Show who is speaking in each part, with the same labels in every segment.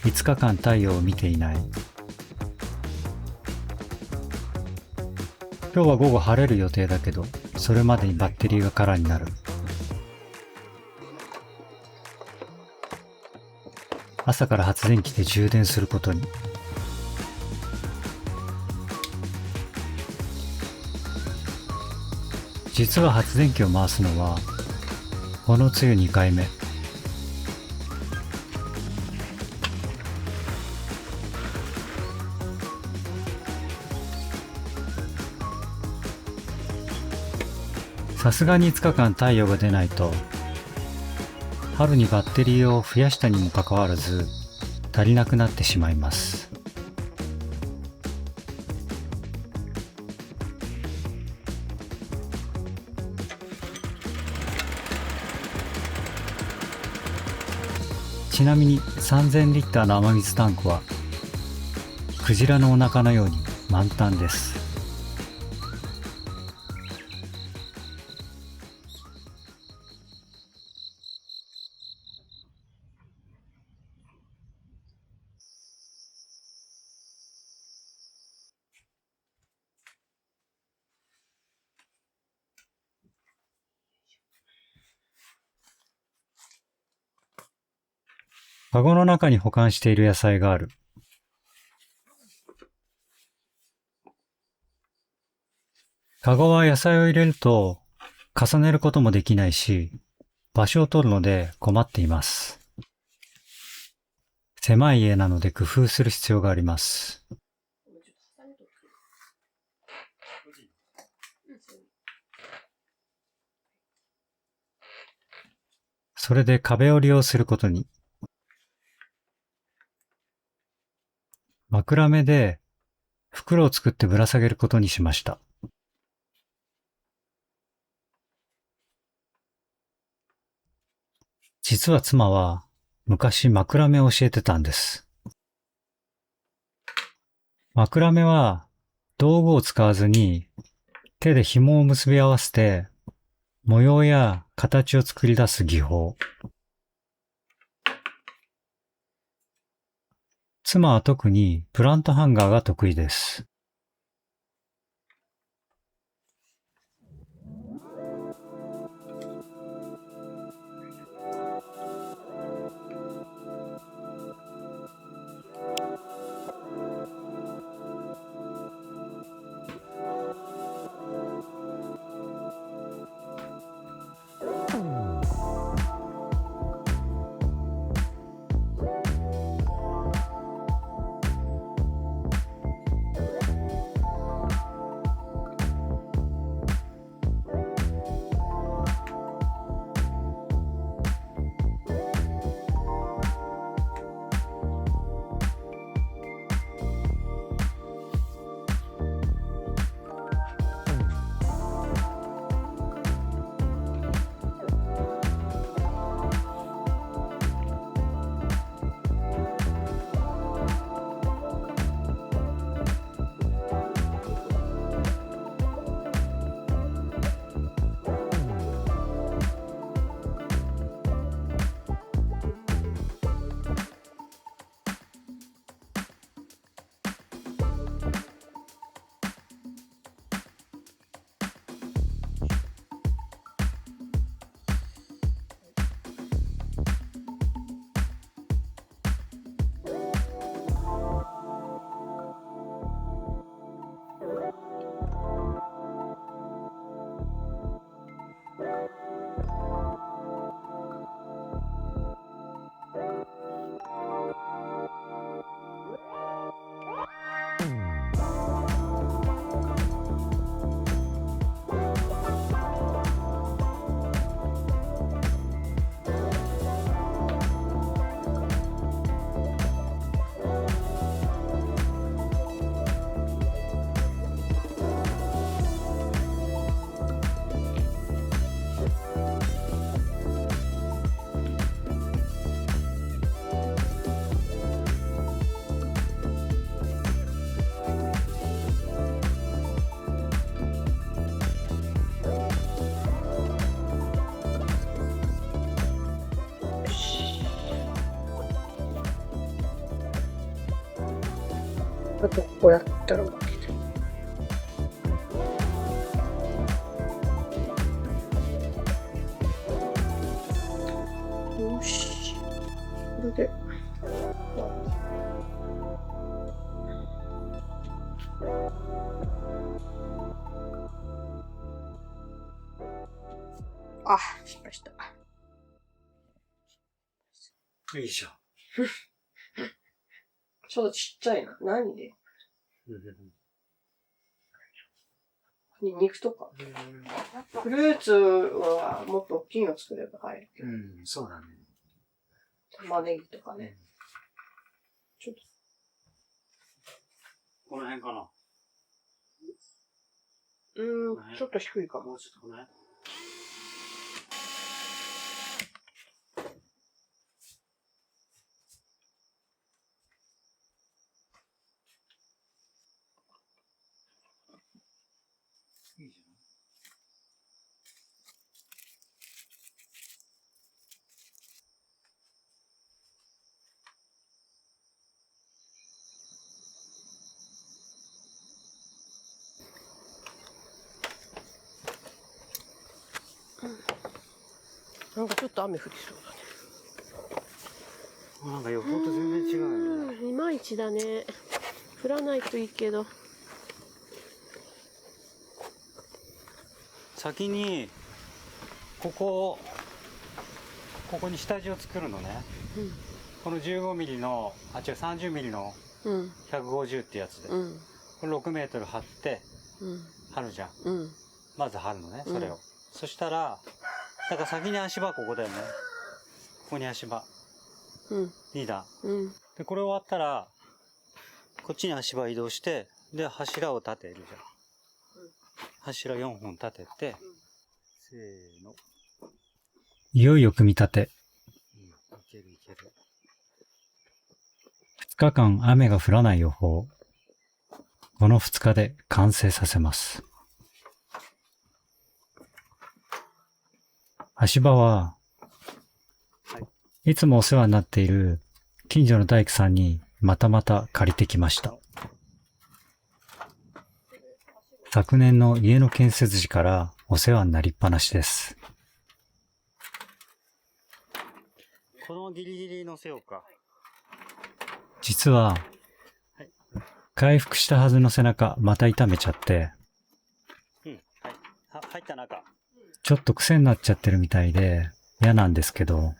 Speaker 1: 5日間太陽を見ていない。今日は午後晴れる予定だけど、それまでにバッテリーが空になる。朝から発電機で充電することに。実は発電機を回すのはこの梅雨2回目。さすがに5日間太陽が出ないと、春にバッテリーを増やしたにもかかわらず足りなくなってしまいます。ちなみに3000リッターの雨水タンクはクジラのお腹のように満タンです。カゴの中に保管している野菜がある。カゴは野菜を入れると重ねることもできないし、場所を取るので困っています。狭い家なので工夫する必要があります。それで壁を利用することに。枕目で袋を作ってぶら下げることにしました。実は妻は昔枕目を教えてたんです。枕目は道具を使わずに手で紐を結び合わせて模様や形を作り出す技法。妻は特にプラントハンガーが得意です。
Speaker 2: あとこうやったら負けて。よし。これで。あ、失敗した。
Speaker 1: いいじゃん。
Speaker 2: ちょっとちっちゃいな。何で？肉とか。フルーツはもっと大きいの作れば入るけど。
Speaker 1: そうだね。
Speaker 2: 玉ねぎとかね。ちょっと。
Speaker 1: この辺かな。
Speaker 2: ちょっと低いかも。
Speaker 1: もうちょっとこの辺。いいじ
Speaker 2: なんかちょっと雨降りそうだね。
Speaker 1: なんか予報と全然違うよね。
Speaker 2: いまいちだね。降らないといいけど。
Speaker 1: 先にここに下地を作るのね。この15ミリの30ミリの150ってやつで、これ6メートル張って張るじゃん。まず張るのね、それを。そしたらだから先に足場ここだよね。ここに足場。2段。でこれ終わったらこっちに足場移動して、で柱を立てるじゃん。柱4本立てて、せーの。いよいよ組み立て。いけるいける。2日間雨が降らない予報。この2日で完成させます。足場は、いつもお世話になっている近所の大工さんにまた借りてきました。昨年の家の建設時からお世話になりっぱなしです。このギリギリ乗せようか。実は、回復したはずの背中、また痛めちゃって、入った中。ちょっと癖になっちゃってるみたいで嫌なんですけど、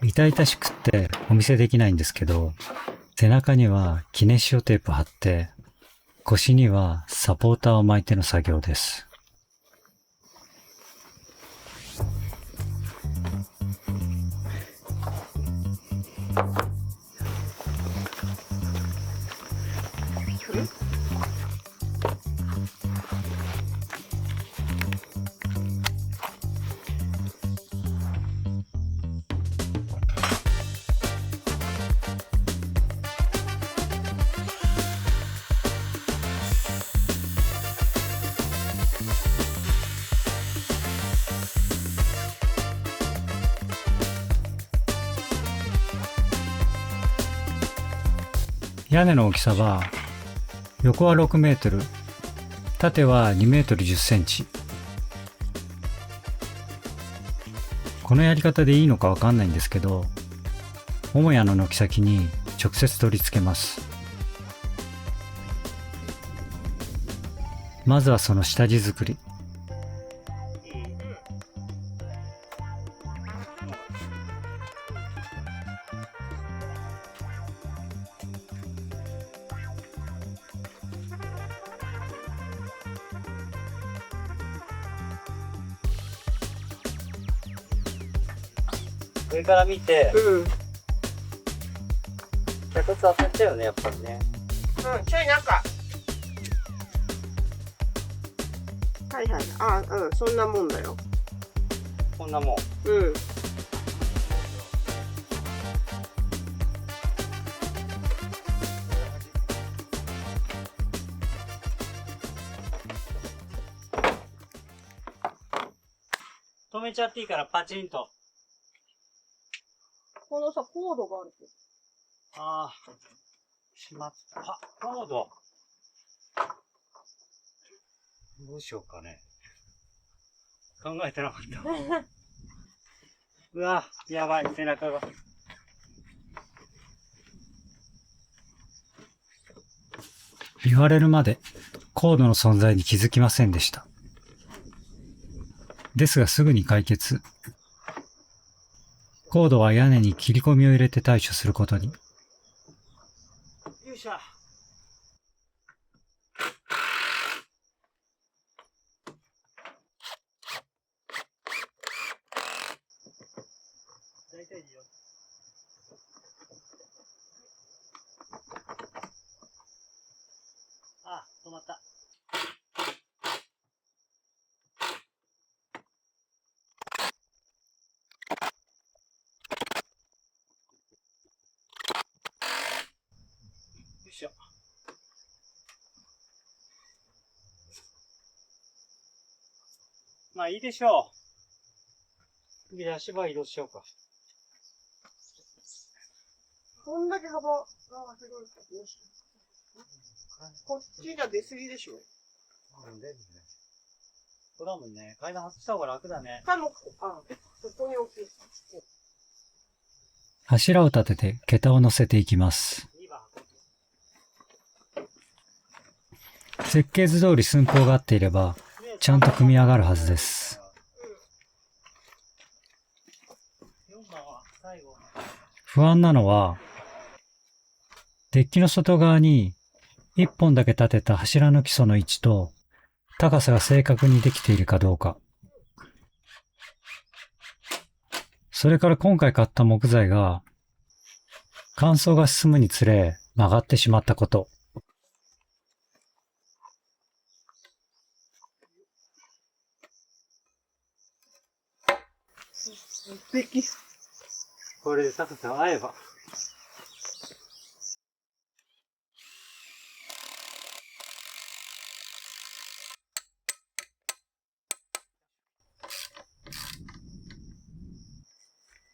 Speaker 1: 痛々しくってお見せできないんですけど、背中にはキネシオテープ貼って、腰にはサポーターを巻いての作業です。屋根の大きさは、横は6メートル、縦は2メートル10センチ。このやり方でいいのかわかんないんですけど、母屋の軒先に直接取り付けます。まずはその下地作り。上から見て、脚立当たっちゃうよね、やっぱりね。
Speaker 2: ちょいなんか。はいはい。そんなもんだよ。
Speaker 1: こんなもん。止めちゃっていいからパチンと。
Speaker 2: このさ、コードがあるけど。
Speaker 1: ああ、しまった。あ、コード。どうしようかね。考えてなかった。うわ、やばい、背中が。言われるまでコードの存在に気づきませんでした。ですがすぐに解決。コードは屋根に切り込みを入れて対処することに。よいしょ。大体いいよ。あ、止まった。よいしょ。まあいいでしょう。次足場移動しようか。
Speaker 2: こんだけ幅が広いからどうしよう。こっちが出過ぎでしょ。
Speaker 1: 出るね。そうだもんね。階段外した方が楽だね。
Speaker 2: そこに置く。
Speaker 1: 柱を立てて桁を乗せていきます。設計図通り寸法が合っていれば、ちゃんと組み上がるはずです。不安なのは、デッキの外側に1本だけ立てた柱の基礎の位置と高さが正確にできているかどうか。それから今回買った木材が乾燥が進むにつれ曲がってしまったこと。
Speaker 2: 素敵。
Speaker 1: これで高さが合えば。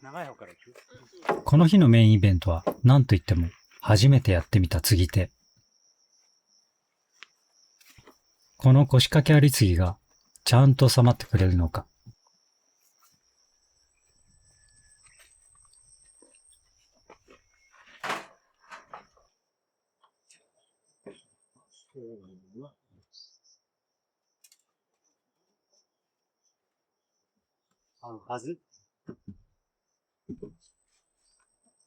Speaker 1: 長い方から行く？この日のメインイベントは何といっても初めてやってみた継ぎ手。この腰掛けあり継ぎがちゃんと収まってくれるのか。合うはず。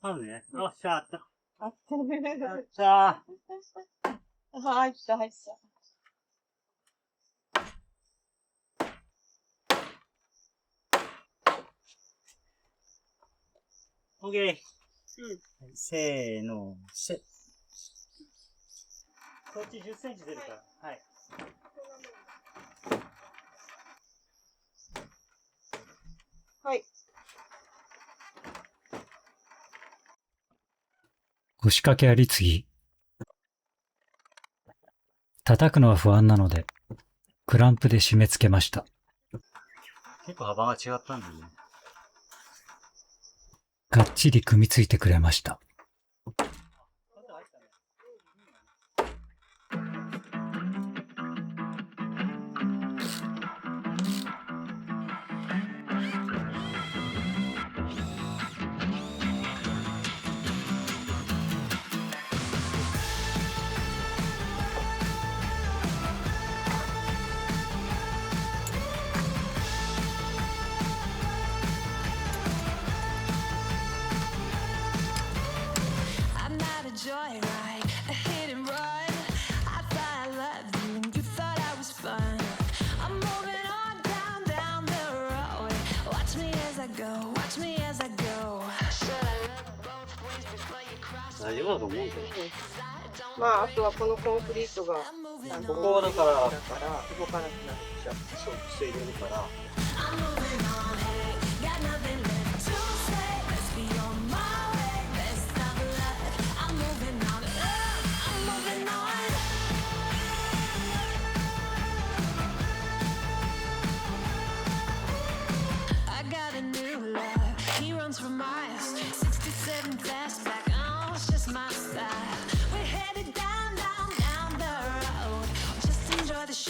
Speaker 1: あるね。よっしゃ、あった。
Speaker 2: あったね。
Speaker 1: やったー。
Speaker 2: 入った。
Speaker 1: オッケー。せーの、そっち10センチ出るから。はい。
Speaker 2: はい。
Speaker 1: 腰掛けあり継ぎ。叩くのは不安なので、クランプで締め付けました。結構幅が違ったんだね。がっちり組み付いてくれました。大丈夫だと思うけど。
Speaker 2: まあ、あとはこのコンクリートが、
Speaker 1: ここだから、
Speaker 2: 動かなくなるでしょ。
Speaker 1: そう、防いでるから。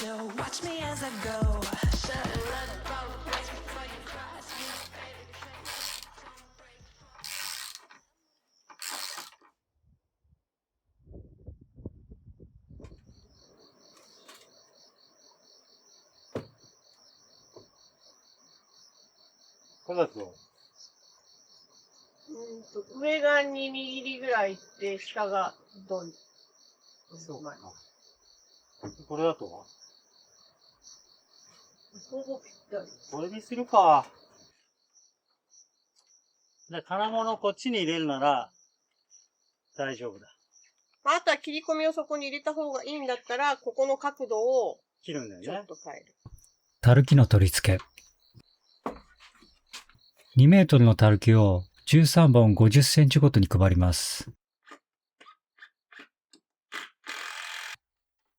Speaker 3: So watch me as I go. Shut
Speaker 1: これだと、
Speaker 2: 上が2ミリぐらいいって下がどん。
Speaker 1: そうかな。これだと
Speaker 2: ほぼぴったり。
Speaker 1: これにするか。で、金物こっちに入れるなら大丈夫だ。
Speaker 2: あとは切り込みをそこに入れた方がいいんだったら、ここの角度を
Speaker 1: 切るんだよね。
Speaker 2: ちょっと変える。
Speaker 4: たるきの取り付け。2メートルのたるきを13本50センチごとに配ります。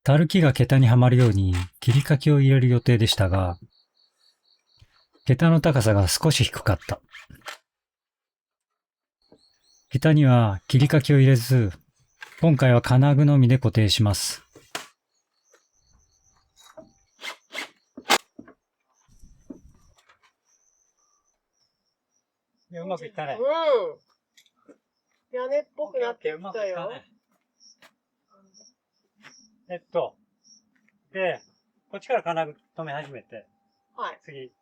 Speaker 4: たるきが桁にはまるように切り欠きを入れる予定でしたが、桁の高さが少し低かった。桁には切り欠きを入れず、今回は金具のみで固定します。
Speaker 1: うまくいったね。
Speaker 2: うん。屋根っぽくなってきたよ。
Speaker 1: で、こっちから金具止め始めて、
Speaker 2: はい。
Speaker 1: 次。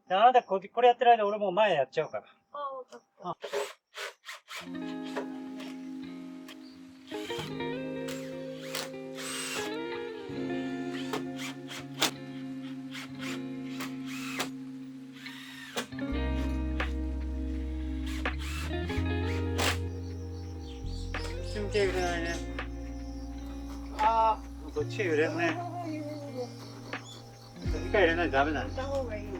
Speaker 1: で、あなたこれやってる間俺もう前やっちゃうから。
Speaker 2: あ、わかった。
Speaker 1: 手揺れないね。ああ、こっち揺れるね。2回入れないとダメだね。
Speaker 2: た方がいいの。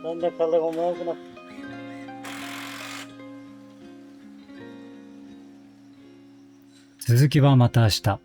Speaker 1: だんだん体が重くなって。
Speaker 4: 続きはまた明日。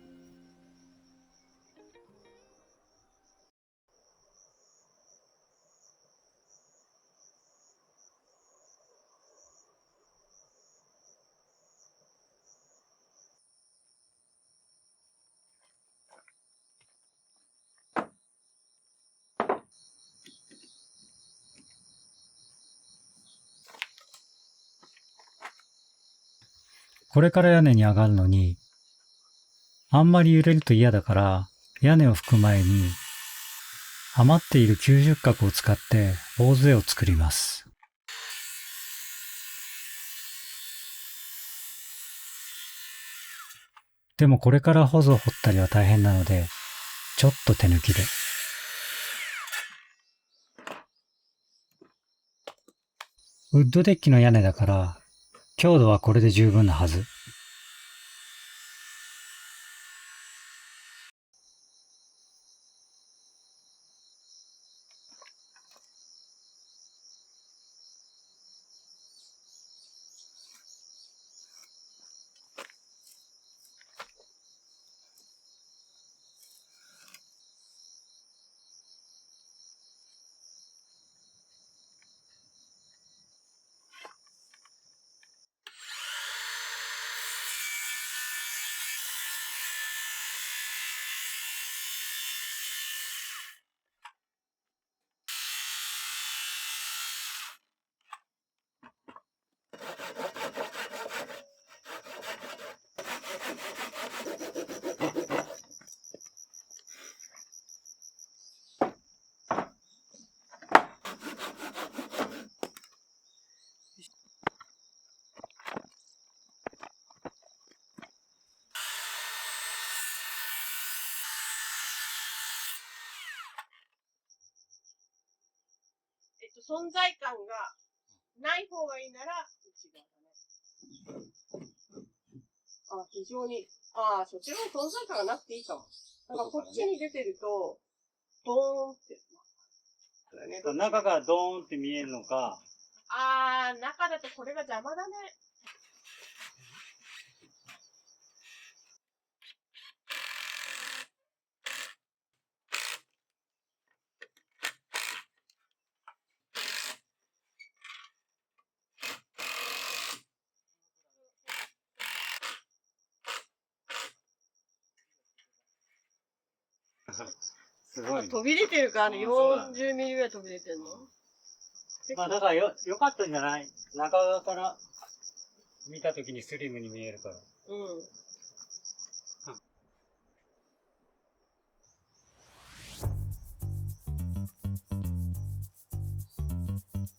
Speaker 4: これから屋根に上がるのに、あんまり揺れると嫌だから、屋根を拭く前に、余っている90角を使って大杖を作ります。でもこれからホズを掘ったりは大変なので、ちょっと手抜きで。ウッドデッキの屋根だから、強度はこれで十分なはず。
Speaker 2: 存在感がない方がいいなら、内側だね。あ、非常に、そっちの存在感がなくていいかも。なんかこっちに出てると、ドーンって。そうだね。
Speaker 1: 中がドーンって見えるのか。
Speaker 2: 中だとこれが邪魔だね。
Speaker 1: すごい、ね。
Speaker 2: 飛び出てるからね、40ミリぐらい飛び出てんの。
Speaker 1: まあだからよかったんじゃない？中側から見たときにスリムに見えるから。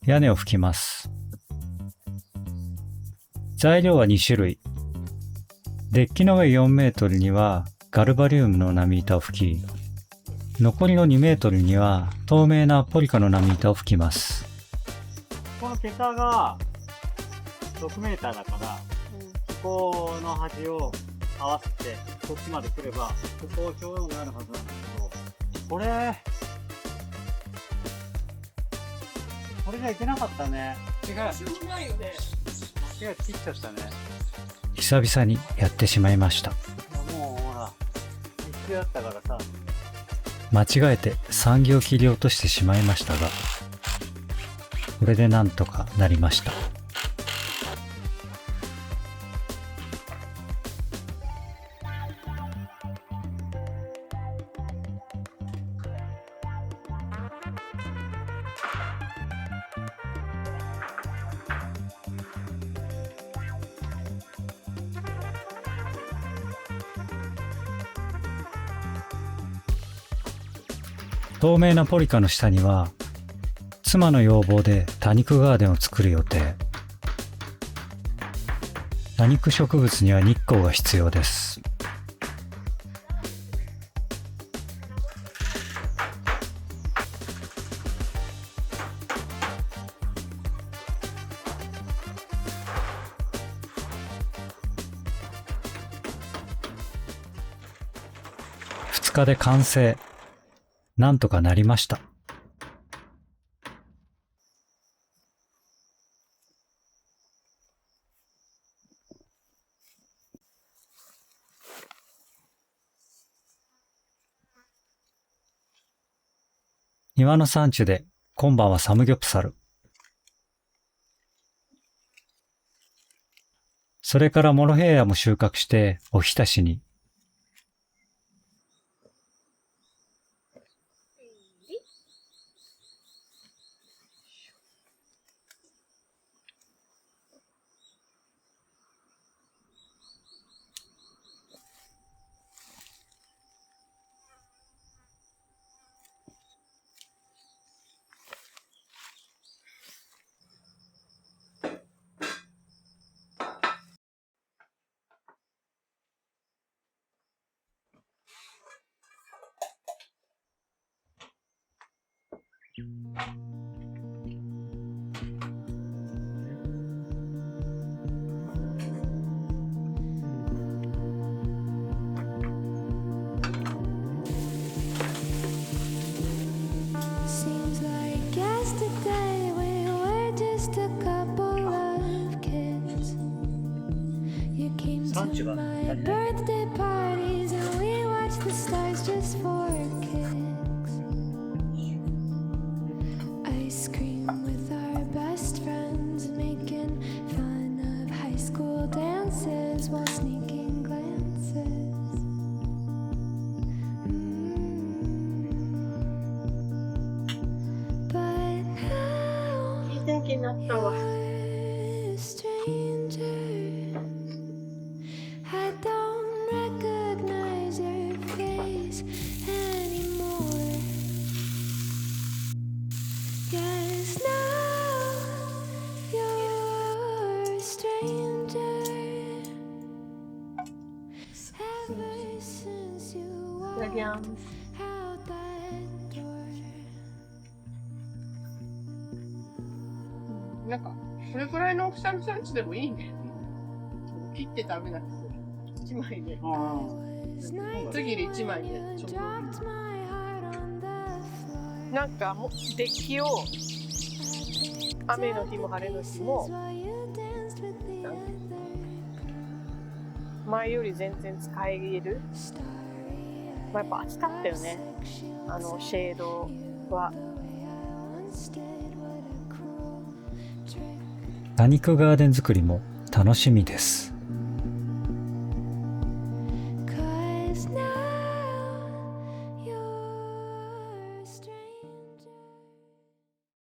Speaker 4: 屋根を拭きます。材料は2種類。デッキの上4メートルにはガルバリウムの波板を拭き、残りの2メートルには透明なポリカの波板を拭きます。
Speaker 1: この桁が6メーターだから、ここの端を合わせてこっちまで来れば、ここちょうどになるはずなんだけど、これじゃいけなかったね。違う。
Speaker 2: しょうがないよね。
Speaker 1: 間違えて切っちゃったね。
Speaker 4: 久々にやってしまいました。
Speaker 1: もうほら、一緒だったからさ。
Speaker 4: 間違えて産業切り落としてしまいましたが、これでなんとかなりました。透明なポリカの下には、妻の要望で多肉ガーデンを作る予定。多肉植物には日光が必要です。2日で完成。なんとかなりました。庭の山中で今晩はサムギョプサル。それからモロヘイヤも収穫しておひたしに。
Speaker 5: Seems like yesterday we were just a couple of kids. You came to my birthday parties and we watched the stars just for kicks. Ice cream with our best friends, making fun of high school dances while sneaking glances. But now
Speaker 2: いい天気になったわ。
Speaker 5: you're a stranger. I don't recognize your face anymore. Yes, now you're a stranger. Ever since you
Speaker 2: いただきます。
Speaker 5: walked out that door.
Speaker 2: なんか、これくらいの大きさのサンチでもいいね。切って食べなくて。1枚で。ぶつ切り1枚でちょうどいい。なんかもう、デッキを、雨の日も晴れの日も、前より全然使える。まあ、やっぱ暑かったよね。シェードは。
Speaker 4: 多肉ガーデン作りも楽しみです。
Speaker 5: 'Cause now